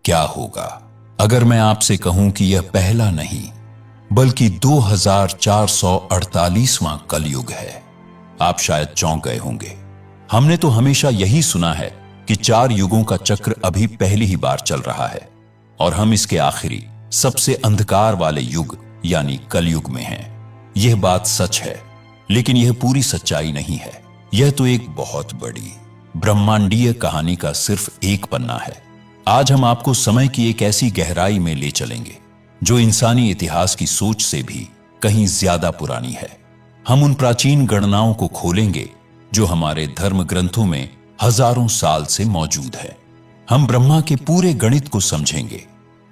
क्या होगा अगर मैं आपसे कहूं कि यह पहला नहीं बल्कि 2448वां कलयुग है? आप शायद चौंक गए होंगे। हमने तो हमेशा यही सुना है कि 4 युगों का चक्र अभी पहली ही बार चल रहा है और हम इसके आखिरी सबसे अंधकार वाले युग यानी कलयुग में हैं। यह बात सच है, लेकिन यह पूरी सच्चाई नहीं है। यह तो एक बहुत बड़ी ब्रह्मांडीय कहानी का सिर्फ एक पन्ना है। आज हम आपको समय की एक ऐसी गहराई में ले चलेंगे जो इंसानी इतिहास की सोच से भी कहीं ज्यादा पुरानी है। हम उन प्राचीन गणनाओं को खोलेंगे जो हमारे धर्म ग्रंथों में हजारों साल से मौजूद है। हम ब्रह्मा के पूरे गणित को समझेंगे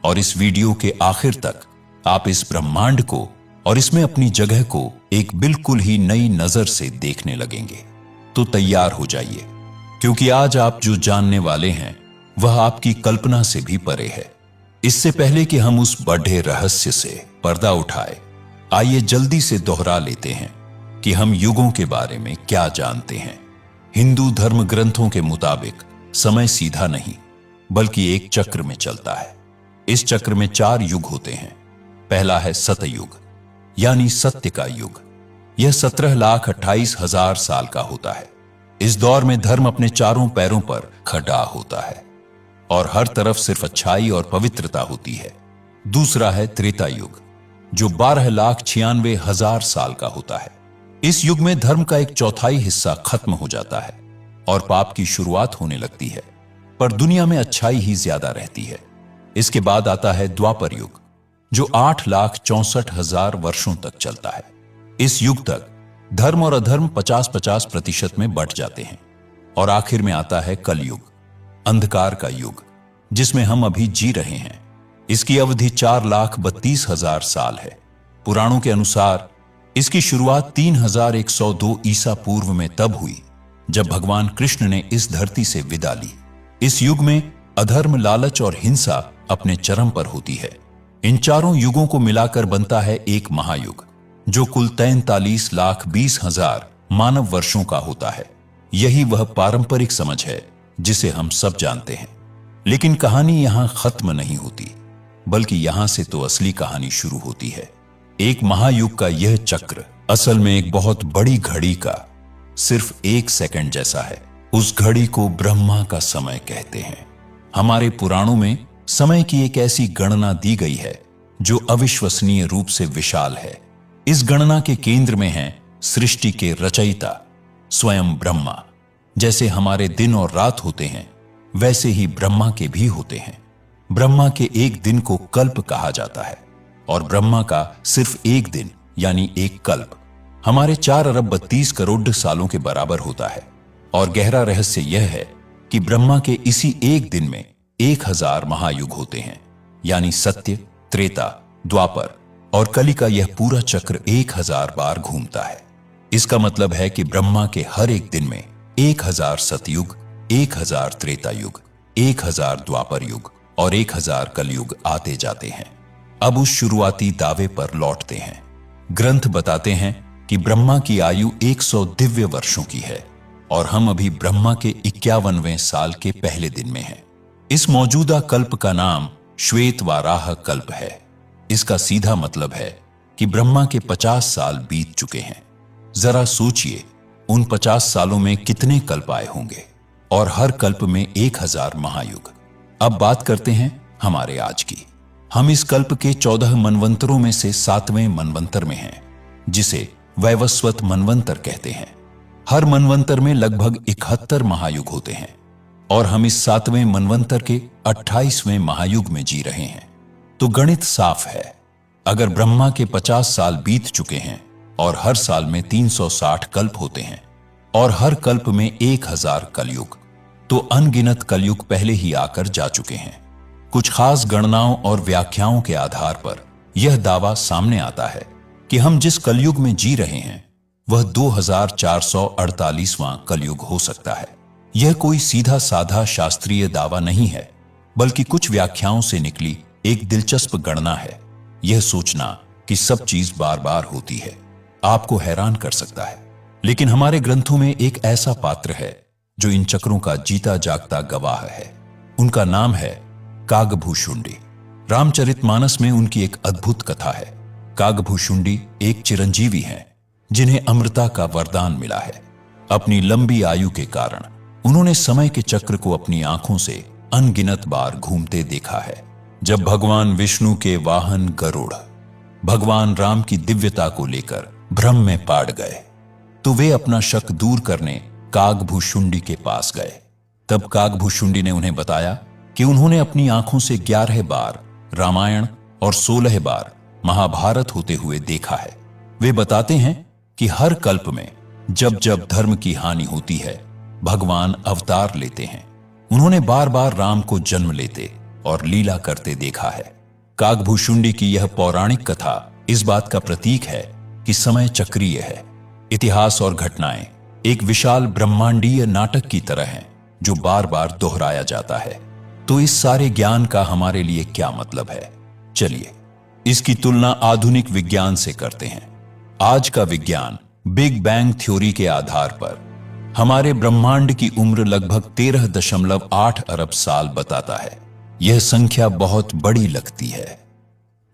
और इस वीडियो के आखिर तक आप इस ब्रह्मांड को और इसमें अपनी जगह को एक बिल्कुल ही नई नजर से देखने लगेंगे। तो तैयार हो जाइए, क्योंकि आज आप जो जानने वाले हैं वह आपकी कल्पना से भी परे है। इससे पहले कि हम उस बड़े रहस्य से पर्दा उठाए, आइए जल्दी से दोहरा लेते हैं कि हम युगों के बारे में क्या जानते हैं। हिंदू धर्म ग्रंथों के मुताबिक समय सीधा नहीं बल्कि एक चक्र में चलता है। इस चक्र में 4 युग होते हैं। पहला है सतयुग यानी सत्य का युग। यह 17,28,000 साल का होता है। इस दौर में धर्म अपने चारों पैरों पर खड़ा होता है और हर तरफ सिर्फ अच्छाई और पवित्रता होती है। दूसरा है त्रेता युग जो 12,96,000 साल का होता है। इस युग में धर्म का एक चौथाई हिस्सा खत्म हो जाता है और पाप की शुरुआत होने लगती है, पर दुनिया में अच्छाई ही ज्यादा रहती है। इसके बाद आता है द्वापर युग जो 8,64,000 वर्षों तक चलता है। इस युग तक धर्म और अधर्म 50-50% में बंट जाते हैं। और आखिर में आता है कलयुग, अंधकार का युग, जिसमें हम अभी जी रहे हैं। इसकी अवधि 4,32,000 साल है। पुराणों के अनुसार इसकी शुरुआत 3,102 ईसा पूर्व में तब हुई जब भगवान कृष्ण ने इस धरती से विदा ली। इस युग में अधर्म, लालच और हिंसा अपने चरम पर होती है। इन चारों युगों को मिलाकर बनता है एक महायुग जो कुल 43,20,000 मानव वर्षों का होता है। यही वह पारंपरिक समझ है जिसे हम सब जानते हैं। लेकिन कहानी यहां खत्म नहीं होती, बल्कि यहां से तो असली कहानी शुरू होती है। एक महायुग का यह चक्र असल में एक बहुत बड़ी घड़ी का सिर्फ 1 सेकंड जैसा है। उस घड़ी को ब्रह्मा का समय कहते हैं। हमारे पुराणों में समय की एक ऐसी गणना दी गई है जो अविश्वसनीय रूप से विशाल है। इस गणना के केंद्र में है सृष्टि के रचयिता स्वयं ब्रह्मा। जैसे हमारे दिन और रात होते हैं, वैसे ही ब्रह्मा के भी होते हैं। ब्रह्मा के एक दिन को कल्प कहा जाता है और ब्रह्मा का सिर्फ एक दिन यानी एक कल्प हमारे 4,32,00,00,000 सालों के बराबर होता है। और गहरा रहस्य यह है कि ब्रह्मा के इसी एक दिन में 1,000 महायुग होते हैं, यानी सत्य, त्रेता, द्वापर और कली का यह पूरा चक्र 1,000 बार घूमता है। इसका मतलब है कि ब्रह्मा के हर एक दिन में 1,000 सतयुग, 1,000 त्रेता युग, 1,000 द्वापर युग और 1,000 कलयुग आते जाते हैं। अब उस शुरुआती दावे पर लौटते हैं। ग्रंथ बताते हैं कि ब्रह्मा की आयु 100 दिव्य वर्षों की है और हम अभी ब्रह्मा के 51वें साल के पहले दिन में हैं। इस मौजूदा कल्प का नाम श्वेत वाराह कल्प है। इसका सीधा मतलब है कि ब्रह्मा के 50 साल बीत चुके हैं। जरा सोचिए, उन 50 सालों में कितने कल्प आए होंगे और हर कल्प में 1,000 महायुग। अब बात करते हैं हमारे आज की। हम इस कल्प के 14 मनवंतरों में से 7वें मनवंतर में हैं, जिसे वैवस्वत मनवंतर कहते हैं। हर मनवंतर में लगभग 71 महायुग होते हैं और हम इस 7वें मनवंतर के 28वें महायुग में जी रहे हैं। तो गणित साफ है। अगर ब्रह्मा के 50 साल बीत चुके हैं और हर साल में 360 कल्प होते हैं और हर कल्प में 1,000 कलयुग, तो अनगिनत कलयुग पहले ही आकर जा चुके हैं। कुछ खास गणनाओं और व्याख्याओं के आधार पर यह दावा सामने आता है कि हम जिस कलयुग में जी रहे हैं वह 2448वां कलयुग हो सकता है। यह कोई सीधा साधा शास्त्रीय दावा नहीं है, बल्कि कुछ व्याख्याओं से निकली एक दिलचस्प गणना है। यह सोचना कि सब चीज बार बार होती है आपको हैरान कर सकता है, लेकिन हमारे ग्रंथों में एक ऐसा पात्र है जो इन चक्रों का जीता जागता गवाह है। उनका नाम है कागभूषुंडी। रामचरितमानस में उनकी एक अद्भुत कथा है। कागभूषुंडी एक चिरंजीवी हैं जिन्हें अमृता का वरदान मिला है। अपनी लंबी आयु के कारण उन्होंने समय के चक्र को अपनी आंखों से अनगिनत बार घूमते देखा है। जब भगवान विष्णु के वाहन गरुड़ भगवान राम की दिव्यता को लेकर भ्रम में पड़ गए तो वे अपना शक दूर करने कागभूषुंडी के पास गए। तब कागभूषुंडी ने उन्हें बताया कि उन्होंने अपनी आंखों से 11 बार रामायण और 16 बार महाभारत होते हुए देखा है। वे बताते हैं कि हर कल्प में जब जब धर्म की हानि होती है भगवान अवतार लेते हैं। उन्होंने बार बार राम को जन्म लेते और लीला करते देखा है। कागभूषुंडी की यह पौराणिक कथा इस बात का प्रतीक है कि समय चक्रीय है। इतिहास और घटनाएं एक विशाल ब्रह्मांडीय नाटक की तरह हैं जो बार बार दोहराया जाता है। तो इस सारे ज्ञान का हमारे लिए क्या मतलब है? चलिए इसकी तुलना आधुनिक विज्ञान से करते हैं। आज का विज्ञान बिग बैंग थ्योरी के आधार पर हमारे ब्रह्मांड की उम्र लगभग 13.8 अरब साल बताता है। यह संख्या बहुत बड़ी लगती है,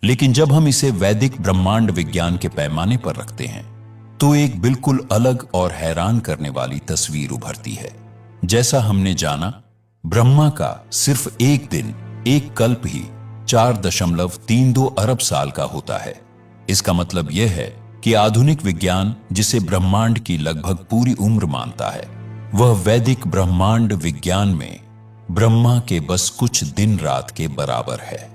लेकिन जब हम इसे वैदिक ब्रह्मांड विज्ञान के पैमाने पर रखते हैं तो एक बिल्कुल अलग और हैरान करने वाली तस्वीर उभरती है। जैसा हमने जाना, ब्रह्मा का सिर्फ एक दिन, एक कल्प ही 4.32 अरब साल का होता है। इसका मतलब यह है कि आधुनिक विज्ञान जिसे ब्रह्मांड की लगभग पूरी उम्र मानता है, वह वैदिक ब्रह्मांड विज्ञान में ब्रह्मा के बस कुछ दिन रात के बराबर है।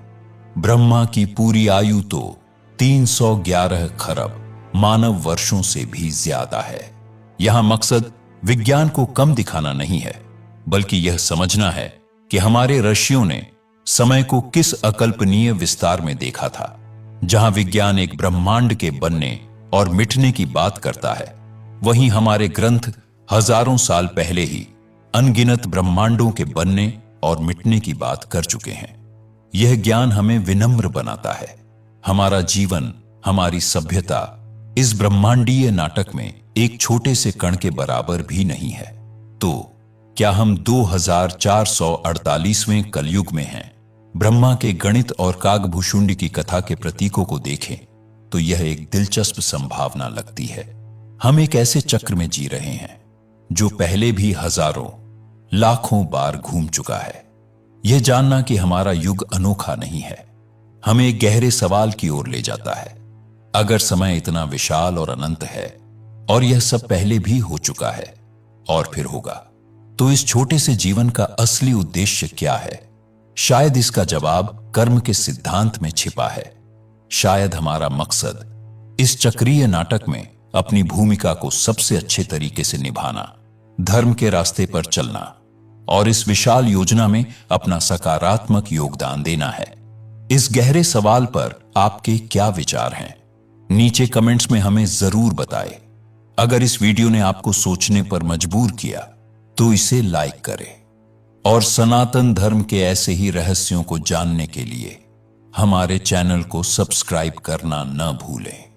ब्रह्मा की पूरी आयु तो 311 खरब मानव वर्षों से भी ज्यादा है। यहां मकसद विज्ञान को कम दिखाना नहीं है, बल्कि यह समझना है कि हमारे ऋषियों ने समय को किस अकल्पनीय विस्तार में देखा था। जहां विज्ञान एक ब्रह्मांड के बनने और मिटने की बात करता है, वहीं हमारे ग्रंथ हजारों साल पहले ही अनगिनत ब्रह्मांडों के बनने और मिटने की बात कर चुके हैं। यह ज्ञान हमें विनम्र बनाता है। हमारा जीवन, हमारी सभ्यता इस ब्रह्मांडीय नाटक में एक छोटे से कण के बराबर भी नहीं है। तो क्या हम 2448वें कलयुग में हैं? ब्रह्मा के गणित और कागभूषुंडी की कथा के प्रतीकों को देखें तो यह एक दिलचस्प संभावना लगती है। हम एक ऐसे चक्र में जी रहे हैं जो पहले भी हजारों, लाखों बार घूम चुका है। यह जानना कि हमारा युग अनोखा नहीं है, हमें एक गहरे सवाल की ओर ले जाता है। अगर समय इतना विशाल और अनंत है और यह सब पहले भी हो चुका है और फिर होगा, तो इस छोटे से जीवन का असली उद्देश्य क्या है? शायद इसका जवाब कर्म के सिद्धांत में छिपा है। शायद हमारा मकसद इस चक्रीय नाटक में अपनी भूमिका को सबसे अच्छे तरीके से निभाना, धर्म के रास्ते पर चलना और इस विशाल योजना में अपना सकारात्मक योगदान देना है। इस गहरे सवाल पर आपके क्या विचार हैं? नीचे कमेंट्स में हमें जरूर बताएं। अगर इस वीडियो ने आपको सोचने पर मजबूर किया तो इसे लाइक करें और सनातन धर्म के ऐसे ही रहस्यों को जानने के लिए हमारे चैनल को सब्सक्राइब करना न भूलें।